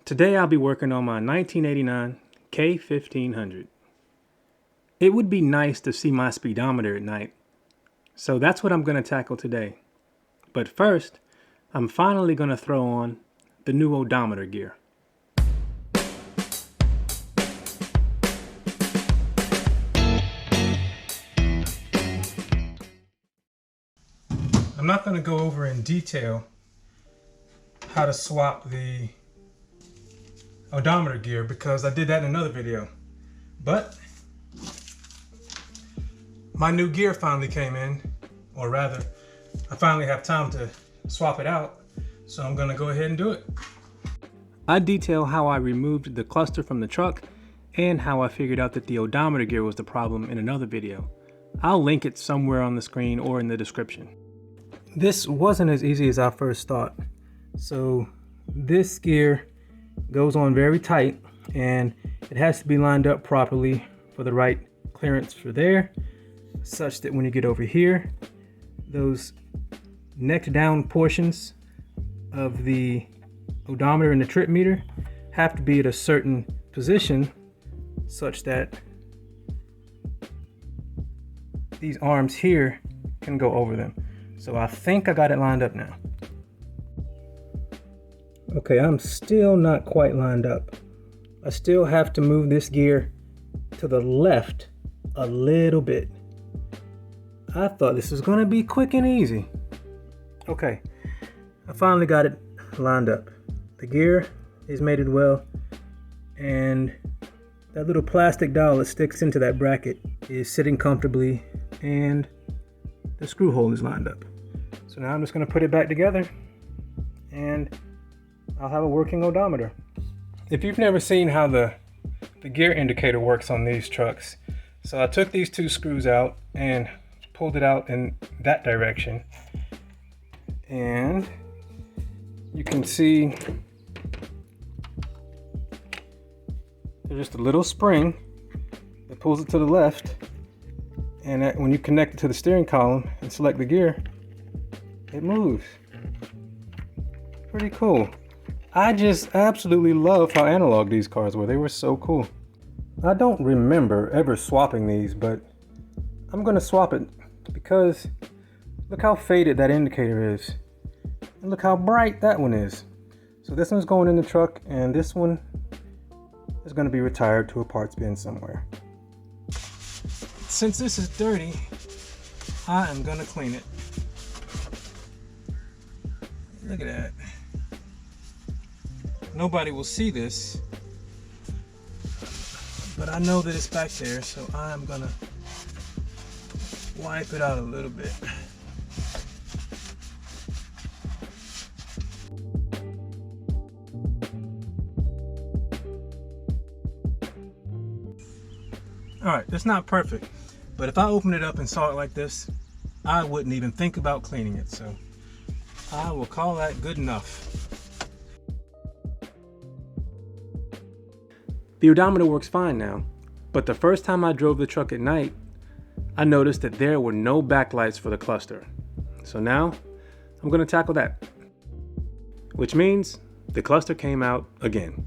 Today I'll be working on my 1989 K1500. It would be nice to see my speedometer at night, so that's what I'm going to tackle today. But first, I'm finally going to throw on the new odometer gear. I'm not going to go over in detail how to swap the odometer gear because I did that in another video, but my new gear finally came in, or rather I finally have time to swap it out, so I'm gonna go ahead and do it. I detail how I removed the cluster from the truck and how I figured out that the odometer gear was the problem in another video. I'll link it somewhere on the screen or in the description. This wasn't as easy as I first thought. So this gear goes on very tight and it has to be lined up properly for the right clearance for there, such that when you get over here, those neck down portions of the odometer and the trip meter have to be at a certain position such that these arms here can go over them. So I think I got it lined up now. Okay, I'm still not quite lined up. I still have to move this gear to the left a little bit. I thought this was gonna be quick and easy. Okay, I finally got it lined up. The gear is mated well, and that little plastic dowel that sticks into that bracket is sitting comfortably, and the screw hole is lined up. So now I'm just gonna put it back together, and I'll have a working odometer. If you've never seen how the gear indicator works on these trucks, so I took these two screws out and pulled it out in that direction, and you can see there's just a little spring that pulls it to the left, and when you connect it to the steering column and select the gear, it moves. Pretty cool. I just absolutely love how analog these cars were. They were so cool. I don't remember ever swapping these, but I'm gonna swap it because look how faded that indicator is. And look how bright that one is. So this one's going in the truck, and this one is gonna be retired to a parts bin somewhere. Since this is dirty, I am gonna clean it. Look at that. Nobody will see this, but I know that it's back there, so I'm gonna wipe it out a little bit. Alright, that's not perfect, but if I opened it up and saw it like this, I wouldn't even think about cleaning it, so I will call that good enough. The odometer works fine now, but the first time I drove the truck at night, I noticed that there were no backlights for the cluster. So now, I'm going to tackle that. Which means the cluster came out again.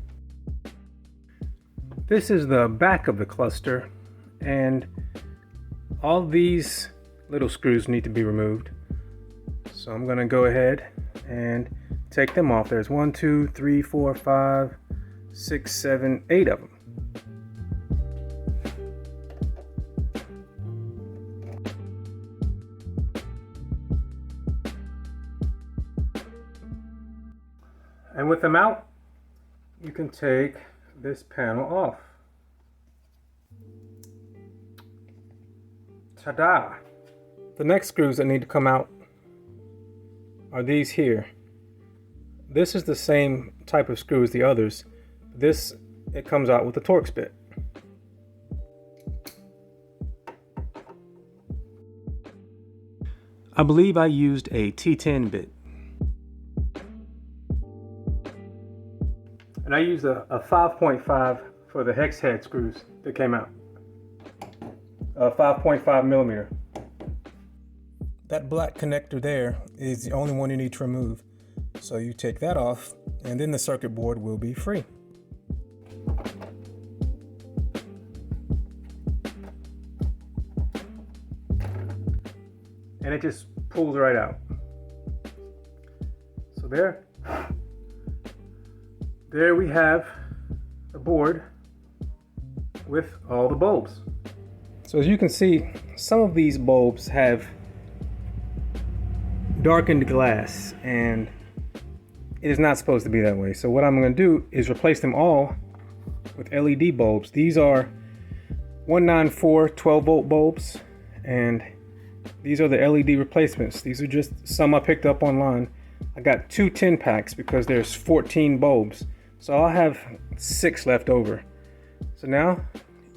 This is the back of the cluster, and all these little screws need to be removed. So I'm going to go ahead and take them off. There's 1, 2, 3, 4, 5, 6, 7, 8 of them. And with them out, you can take this panel off. Ta-da! The next screws that need to come out are these here. This is the same type of screw as the others. This, it comes out with a Torx bit. I believe I used a T10 bit. And I used a 5.5 for the hex head screws that came out. 5.5 millimeter. That black connector there is the only one you need to remove. So you take that off and then the circuit board will be free. And it just pulls right out. So there we have the board with all the bulbs. So as you can see, some of these bulbs have darkened glass, and it is not supposed to be that way. So what I'm going to do is replace them all with LED bulbs. These are 194 12-volt bulbs, and these are the LED replacements. These are just some I picked up online. I got 2 10 packs because there's 14 bulbs. So I'll have 6 left over. So now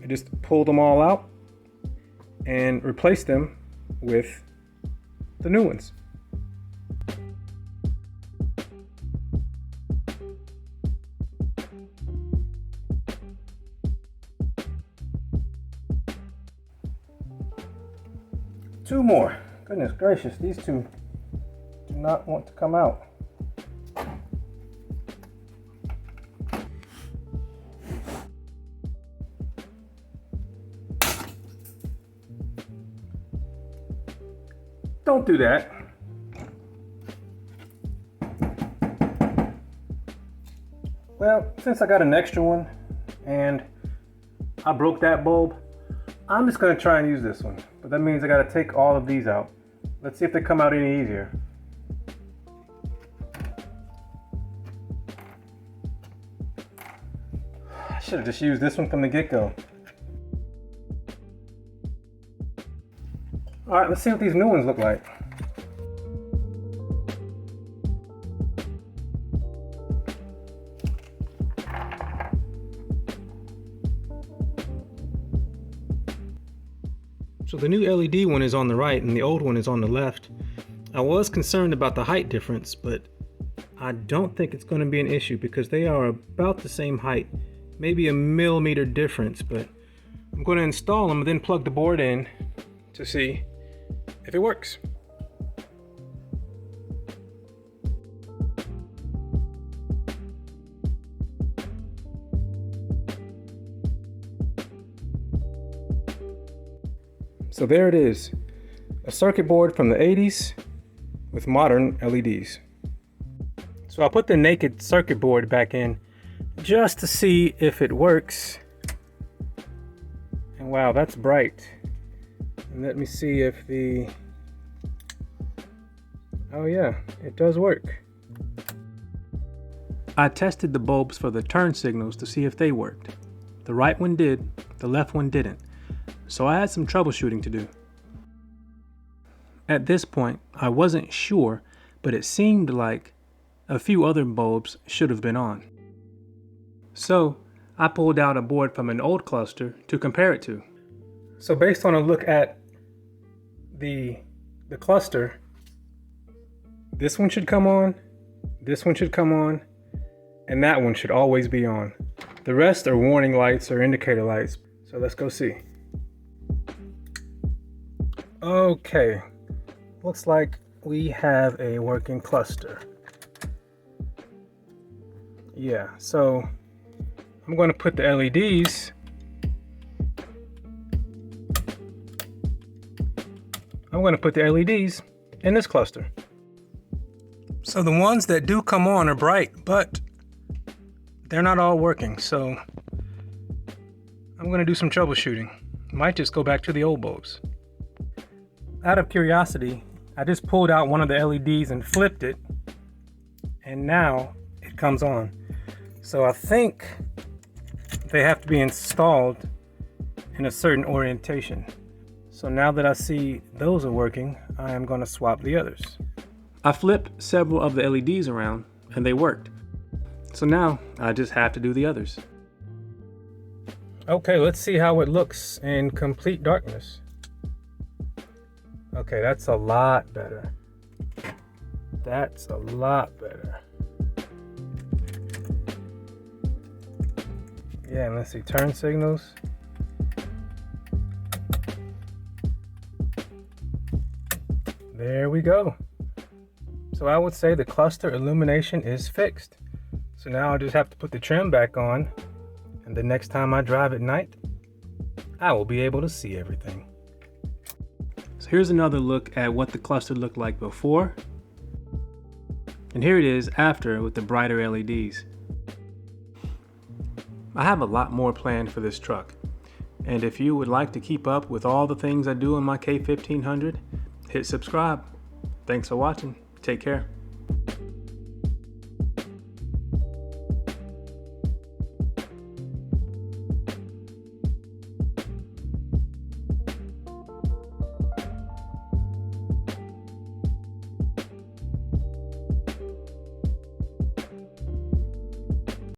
I just pulled them all out and replace them with the new ones. Two more. Goodness gracious, these two do not want to come out. Don't do that. Well, since I got an extra one and I broke that bulb, I'm just going to try and use this one. But that means I got to take all of these out. Let's see if they come out any easier. I should have just used this one from the get-go. All right, let's see what these new ones look like. So the new LED one is on the right and the old one is on the left. I was concerned about the height difference, but I don't think it's going to be an issue because they are about the same height, maybe a millimeter difference, but I'm going to install them and then plug the board in to see if it works. So there it is, a circuit board from the 80s with modern LEDs. So I'll put the naked circuit board back in just to see if it works. And wow, that's bright. And let me see if oh yeah, it does work. I tested the bulbs for the turn signals to see if they worked. The right one did, the left one didn't. So I had some troubleshooting to do. At this point, I wasn't sure, but it seemed like a few other bulbs should have been on. So I pulled out a board from an old cluster to compare it to. So based on a look at the cluster, this one should come on, this one should come on, and that one should always be on. The rest are warning lights or indicator lights. So let's go see. Okay, looks like we have a working cluster. Yeah, so I'm going to put the LEDs in this cluster. So the ones that do come on are bright, but they're not all working. So I'm going to do some troubleshooting. Might just go back to the old bulbs. Out of curiosity, I just pulled out one of the LEDs and flipped it, and now it comes on. So I think they have to be installed in a certain orientation. So now that I see those are working, I am going to swap the others. I flipped several of the LEDs around and they worked. So now I just have to do the others. Okay, let's see how it looks in complete darkness. Okay, that's a lot better. That's a lot better. Yeah, and let's see, turn signals. There we go. So I would say the cluster illumination is fixed. So now I'll just have to put the trim back on, and the next time I drive at night, I will be able to see everything. So here's another look at what the cluster looked like before, and here it is after with the brighter LEDs. I have a lot more planned for this truck, and if you would like to keep up with all the things I do in my K1500, hit subscribe. Thanks for watching. Take care.